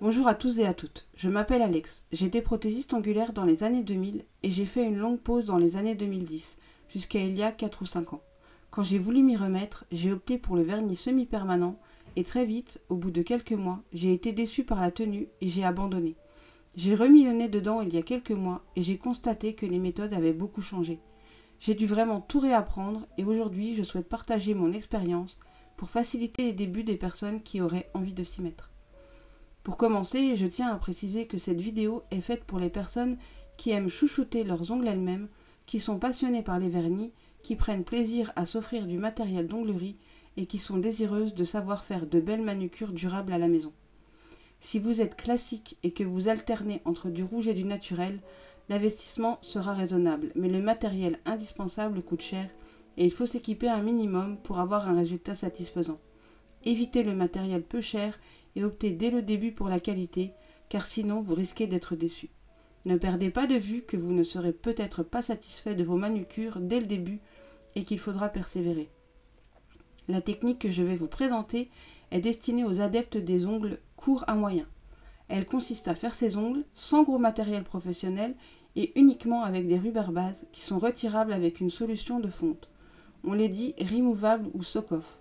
Bonjour à tous et à toutes, je m'appelle Alex, j'ai été prothésiste ongulaire dans les années 2000 et j'ai fait une longue pause dans les années 2010, jusqu'à il y a 4 ou 5 ans. Quand j'ai voulu m'y remettre, j'ai opté pour le vernis semi-permanent et très vite, au bout de quelques mois, j'ai été déçu par la tenue et j'ai abandonné. J'ai remis le nez dedans il y a quelques mois et j'ai constaté que les méthodes avaient beaucoup changé. J'ai dû vraiment tout réapprendre et aujourd'hui je souhaite partager mon expérience pour faciliter les débuts des personnes qui auraient envie de s'y mettre. Pour commencer, je tiens à préciser que cette vidéo est faite pour les personnes qui aiment chouchouter leurs ongles elles-mêmes, qui sont passionnées par les vernis, qui prennent plaisir à s'offrir du matériel d'onglerie et qui sont désireuses de savoir faire de belles manucures durables à la maison. Si vous êtes classique et que vous alternez entre du rouge et du naturel, l'investissement sera raisonnable, mais le matériel indispensable coûte cher et il faut s'équiper un minimum pour avoir un résultat satisfaisant. Évitez le matériel peu cher et optez dès le début pour la qualité, car sinon vous risquez d'être déçu. Ne perdez pas de vue que vous ne serez peut-être pas satisfait de vos manucures dès le début et qu'il faudra persévérer. La technique que je vais vous présenter est destinée aux adeptes des ongles courts à moyens. Elle consiste à faire ses ongles sans gros matériel professionnel et uniquement avec des rubber bases qui sont retirables avec une solution de fonte. On les dit removable ou soak-off.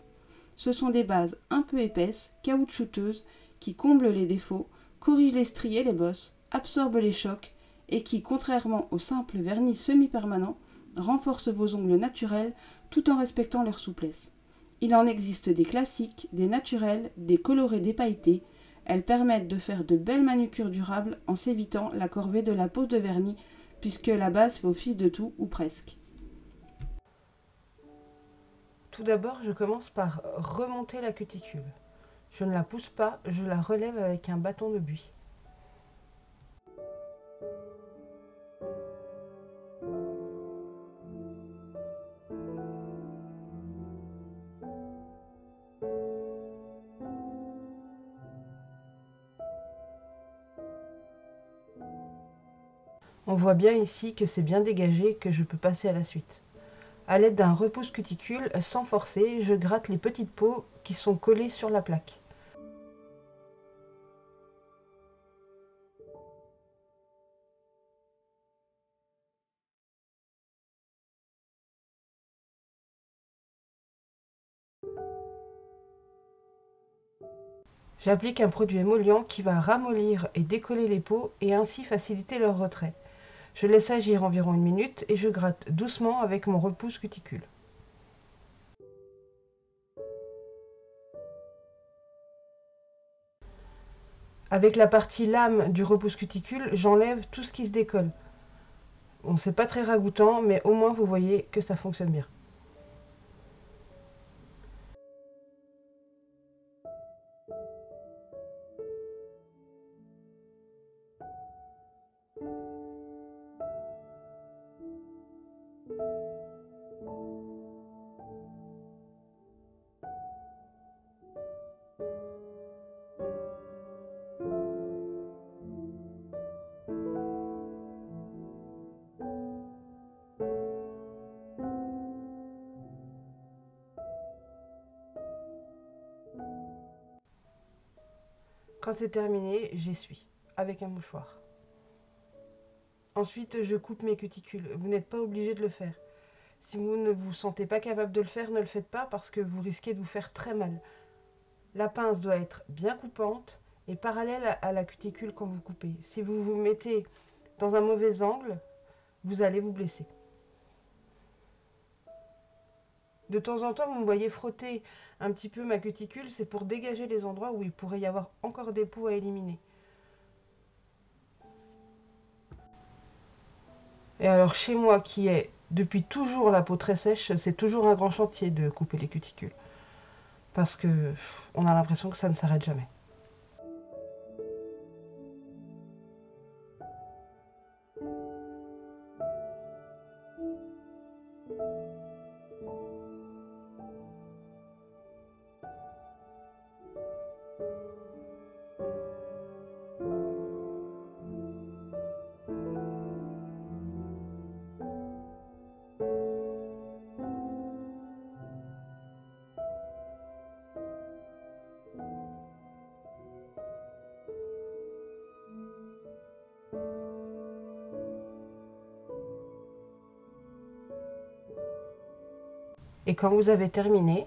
Ce sont des bases un peu épaisses, caoutchouteuses, qui comblent les défauts, corrigent les stries et les bosses, absorbent les chocs et qui, contrairement au simple vernis semi-permanent, renforcent vos ongles naturels tout en respectant leur souplesse. Il en existe des classiques, des naturels, des colorés, des pailletés. Elles permettent de faire de belles manucures durables en s'évitant la corvée de la pose de vernis puisque la base fait office de tout ou presque. Tout d'abord, je commence par remonter la cuticule. Je ne la pousse pas, je la relève avec un bâton de buis. On voit bien ici que c'est bien dégagé et que je peux passer à la suite. A l'aide d'un repousse cuticule, sans forcer, je gratte les petites peaux qui sont collées sur la plaque. J'applique un produit émollient qui va ramollir et décoller les peaux et ainsi faciliter leur retrait. Je laisse agir environ 1 minute et je gratte doucement avec mon repousse cuticule. Avec la partie lame du repousse cuticule, j'enlève tout ce qui se décolle. Bon, c'est pas très ragoûtant, mais au moins vous voyez que ça fonctionne bien. Quand c'est terminé, j'essuie avec un mouchoir. Ensuite, je coupe mes cuticules. Vous n'êtes pas obligé de le faire. Si vous ne vous sentez pas capable de le faire, ne le faites pas parce que vous risquez de vous faire très mal. La pince doit être bien coupante et parallèle à la cuticule quand vous coupez. Si vous vous mettez dans un mauvais angle, vous allez vous blesser. De temps en temps, vous me voyez frotter un petit peu ma cuticule, c'est pour dégager les endroits où il pourrait y avoir encore des peaux à éliminer. Et alors chez moi qui ai depuis toujours la peau très sèche, c'est toujours un grand chantier de couper les cuticules. Parce que on a l'impression que ça ne s'arrête jamais. Et quand vous avez terminé,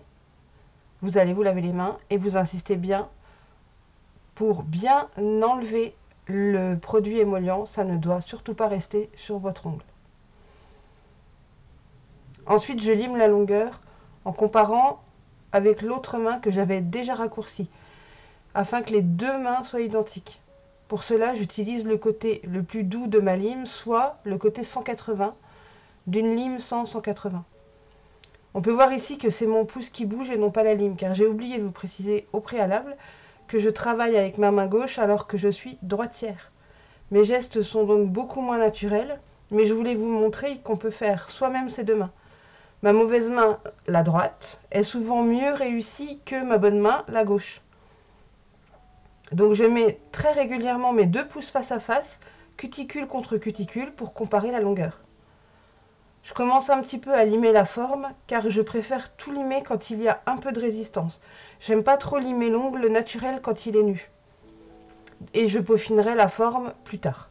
vous allez vous laver les mains et vous insistez bien pour bien enlever le produit émollient. Ça ne doit surtout pas rester sur votre ongle. Ensuite, je lime la longueur en comparant avec l'autre main que j'avais déjà raccourcie, afin que les deux mains soient identiques. Pour cela, j'utilise le côté le plus doux de ma lime, soit le côté 180 d'une lime 100-180. On peut voir ici que c'est mon pouce qui bouge et non pas la lime, car j'ai oublié de vous préciser au préalable que je travaille avec ma main gauche alors que je suis droitière. Mes gestes sont donc beaucoup moins naturels, mais je voulais vous montrer qu'on peut faire soi-même ces deux mains. Ma mauvaise main, la droite, est souvent mieux réussie que ma bonne main, la gauche. Donc je mets très régulièrement mes deux pouces face à face, cuticule contre cuticule, pour comparer la longueur. Je commence un petit peu à limer la forme, car je préfère tout limer quand il y a un peu de résistance. J'aime pas trop limer l'ongle naturel quand il est nu. Et je peaufinerai la forme plus tard.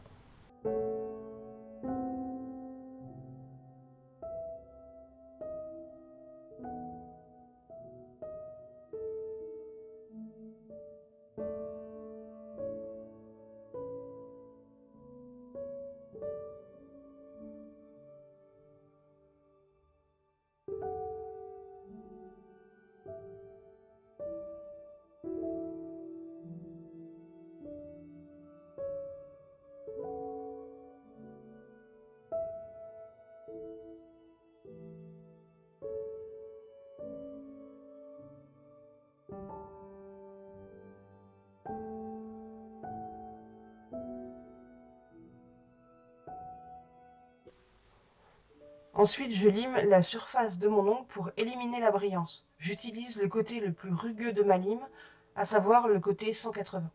Ensuite, je lime la surface de mon ongle pour éliminer la brillance. J'utilise le côté le plus rugueux de ma lime, à savoir le côté 180.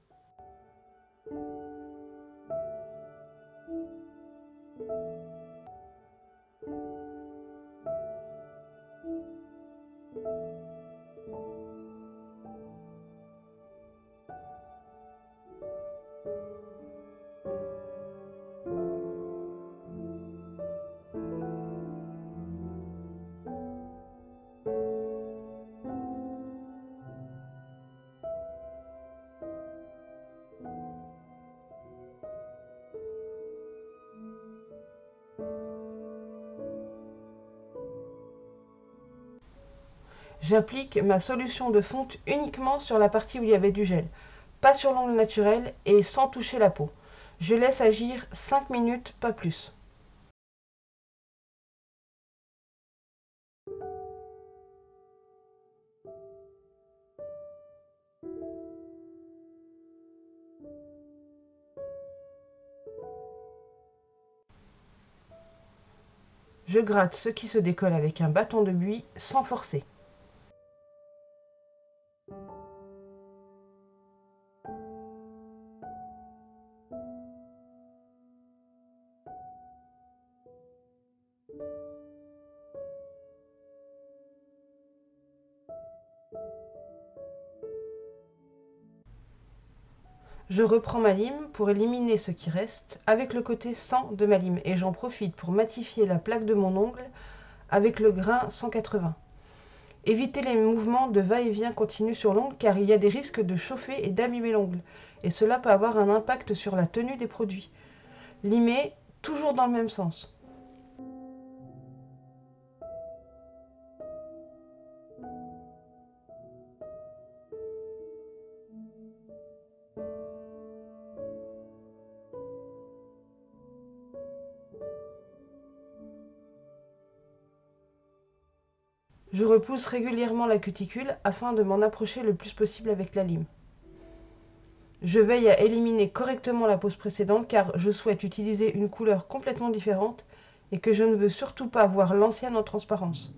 J'applique ma solution de fonte uniquement sur la partie où il y avait du gel, pas sur l'ongle naturel et sans toucher la peau. Je laisse agir 5 minutes, pas plus. Je gratte ce qui se décolle avec un bâton de buis sans forcer. Je reprends ma lime pour éliminer ce qui reste avec le côté 100 de ma lime et j'en profite pour matifier la plaque de mon ongle avec le grain 180. Évitez les mouvements de va-et-vient continu sur l'ongle car il y a des risques de chauffer et d'abîmer l'ongle et cela peut avoir un impact sur la tenue des produits. Limez toujours dans le même sens. Je repousse régulièrement la cuticule afin de m'en approcher le plus possible avec la lime. Je veille à éliminer correctement la pose précédente car je souhaite utiliser une couleur complètement différente et que je ne veux surtout pas voir l'ancienne en transparence.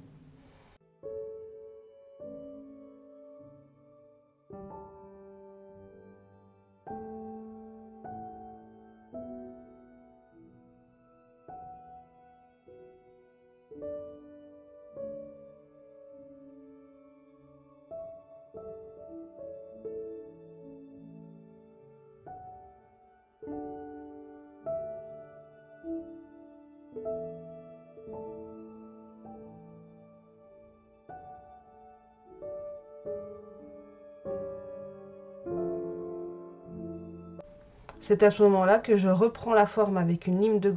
C'est à ce moment-là que je reprends la forme avec une lime de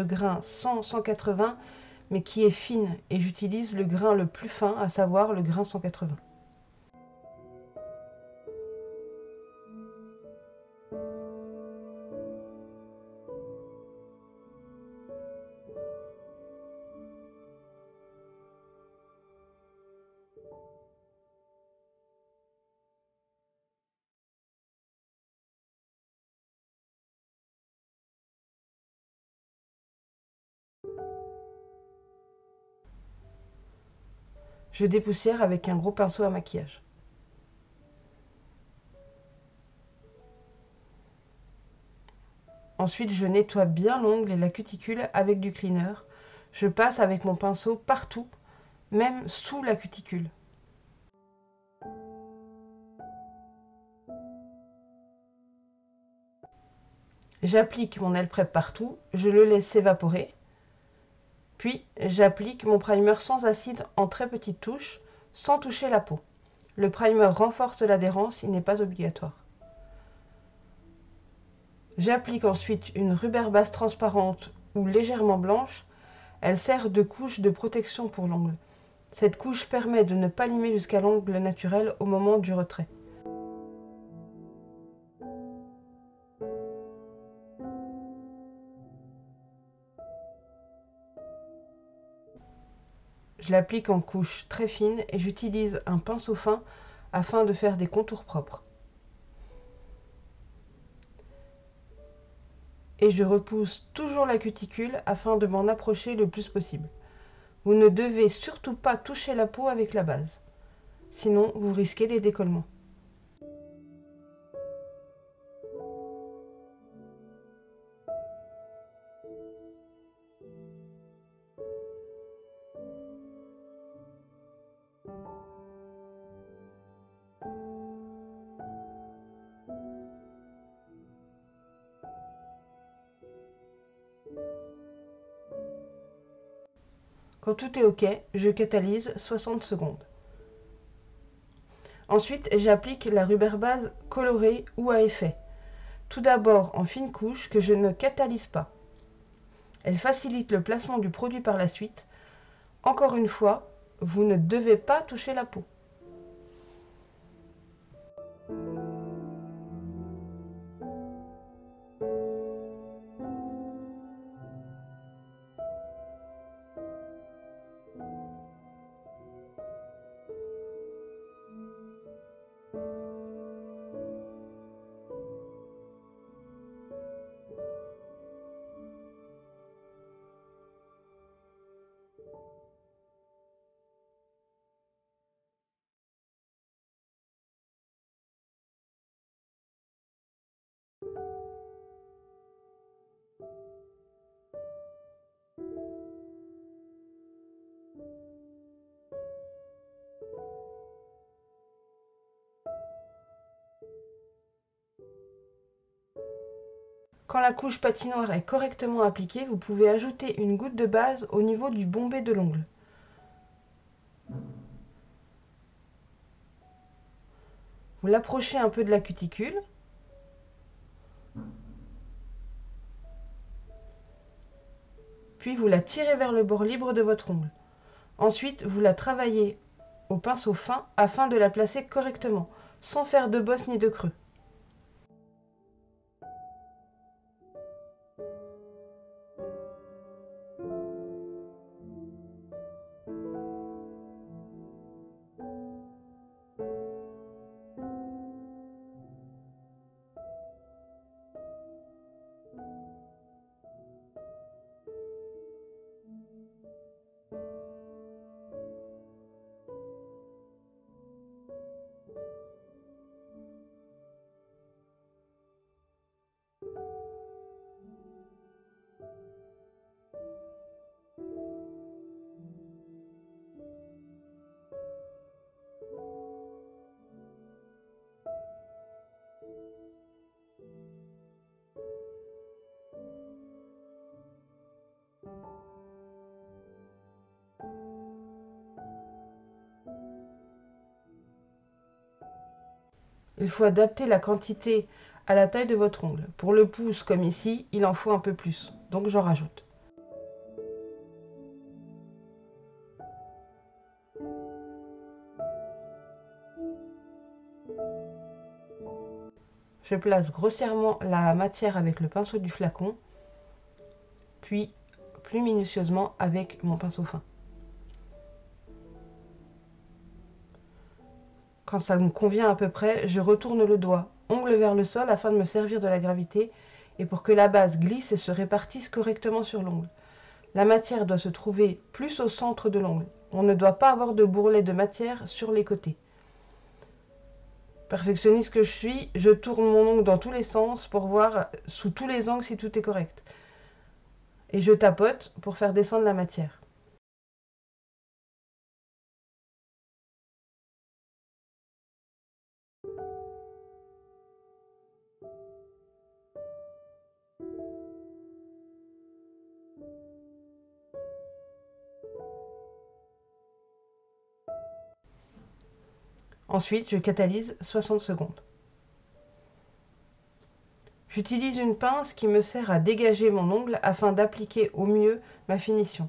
grain 100-180, mais qui est fine, et j'utilise le grain le plus fin, à savoir le grain 180. Je dépoussière avec un gros pinceau à maquillage. Ensuite, je nettoie bien l'ongle et la cuticule avec du cleaner. Je passe avec mon pinceau partout, même sous la cuticule. J'applique mon aile prep partout, je le laisse s'évaporer. Puis, j'applique mon primer sans acide en très petites touches, sans toucher la peau. Le primer renforce l'adhérence, il n'est pas obligatoire. J'applique ensuite une rubber base transparente ou légèrement blanche. Elle sert de couche de protection pour l'ongle. Cette couche permet de ne pas limer jusqu'à l'ongle naturel au moment du retrait. Je l'applique en couche très fine et j'utilise un pinceau fin afin de faire des contours propres. Et je repousse toujours la cuticule afin de m'en approcher le plus possible. Vous ne devez surtout pas toucher la peau avec la base, sinon vous risquez des décollements. Quand tout est OK, je catalyse 60 secondes. Ensuite, j'applique la rubber base colorée ou à effet. Tout d'abord en fine couche que je ne catalyse pas. Elle facilite le placement du produit par la suite. Encore une fois, vous ne devez pas toucher la peau. Quand la couche patinoire est correctement appliquée, vous pouvez ajouter une goutte de base au niveau du bombé de l'ongle. Vous l'approchez un peu de la cuticule. Puis vous la tirez vers le bord libre de votre ongle. Ensuite, vous la travaillez au pinceau fin afin de la placer correctement, sans faire de bosse ni de creux. Il faut adapter la quantité à la taille de votre ongle. Pour le pouce, comme ici, il en faut un peu plus, donc j'en rajoute. Je place grossièrement la matière avec le pinceau du flacon, puis plus minutieusement avec mon pinceau fin. Quand ça me convient à peu près, je retourne le doigt, ongle vers le sol afin de me servir de la gravité et pour que la base glisse et se répartisse correctement sur l'ongle. La matière doit se trouver plus au centre de l'ongle. On ne doit pas avoir de bourrelet de matière sur les côtés. Perfectionniste que je suis, je tourne mon ongle dans tous les sens pour voir sous tous les angles si tout est correct. Et je tapote pour faire descendre la matière. Ensuite, je catalyse 60 secondes. J'utilise une pince qui me sert à dégager mon ongle afin d'appliquer au mieux ma finition.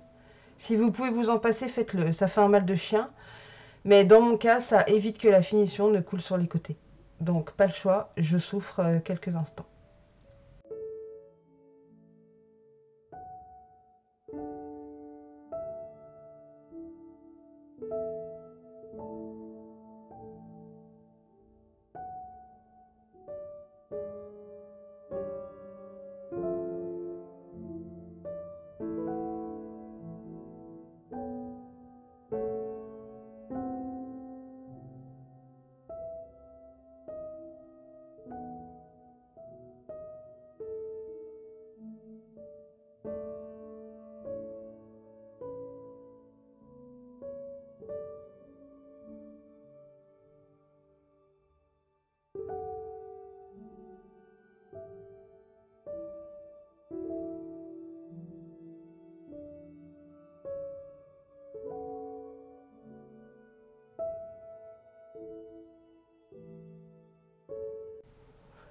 Si vous pouvez vous en passer, faites-le. Ça fait un mal de chien, mais dans mon cas, ça évite que la finition ne coule sur les côtés. Donc, pas le choix, je souffre quelques instants.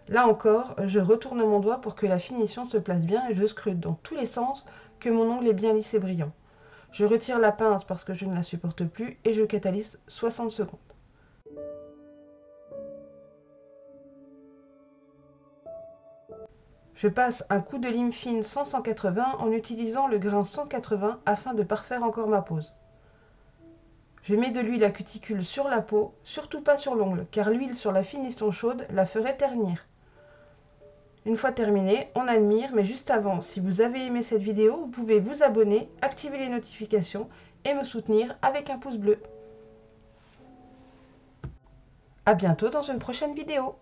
Là encore, je retourne mon doigt pour que la finition se place bien et je scrute dans tous les sens que mon ongle est bien lisse et brillant. Je retire la pince parce que je ne la supporte plus et je catalyse 60 secondes. Je passe un coup de lime fine 100-180 en utilisant le grain 180 afin de parfaire encore ma pose. Je mets de l'huile à cuticule sur la peau, surtout pas sur l'ongle, car l'huile sur la finition chaude la ferait ternir. Une fois terminé, on admire, mais juste avant, si vous avez aimé cette vidéo, vous pouvez vous abonner, activer les notifications et me soutenir avec un pouce bleu. A bientôt dans une prochaine vidéo.